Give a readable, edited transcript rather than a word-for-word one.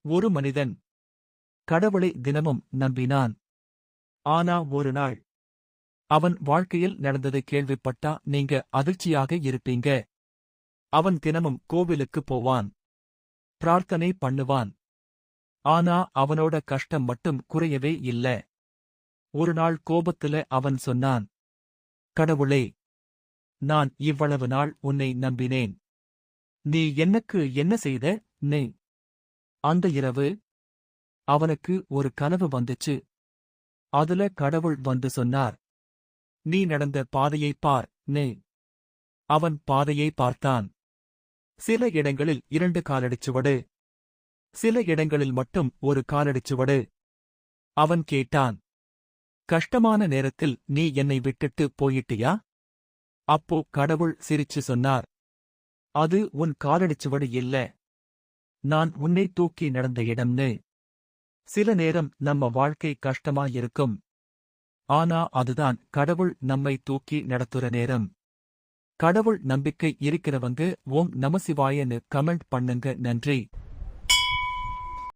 ஒரு மனிதன் கடவுளை தினமும் நம்பினான். ஆனா ஒரு நாள் அவன் வாழ்க்கையில் நடந்ததை கேள்விப்பட்டா நீங்க அதிர்ச்சியாக இருப்பீங்க. அவன் தினமும் கோவிலுக்கு போவான், பிரார்த்தனை பண்ணுவான். ஆனா அவனோட கஷ்டம் மட்டும் குறையவே இல்ல. ஒரு நாள் கோபத்துல அவன் சொன்னான், கடவுளே, நான் இவ்வளவு நாள் உன்னை நம்பினேன். நீ எனக்கு என்ன செய்த? நீ அந்த இரவு அவனுக்கு ஒரு கனவு வந்துச்சு. அதுல கடவுள் வந்து சொன்னார், நீ நடந்த பாதையைப் பார். நீ அவன் பாதையை பார்த்தான். சில இடங்களில் 2 காலடிச்சுவடு, சில இடங்களில் மட்டும் ஒரு காலடிச்சுவடு. அவன் கேட்டான், கஷ்டமான நேரத்தில் நீ என்னை விட்டுட்டு போயிட்டியா? அப்போ கடவுள் சிரிச்சு சொன்னார், அது உன் காலடிச்சுவடு இல்ல, நான் உன்னை தூக்கி நடந்த இடம்னு. சில நேரம் நம்ம வாழ்க்கை கஷ்டமாயிருக்கும். ஆனா அதுதான் கடவுள் நம்மை தூக்கி நடத்துற நேரம். கடவுள் நம்பிக்கை இருக்கிறவங்க ஓம் நமசிவாயன்னு கமெண்ட் பண்ணுங்க. நன்றி.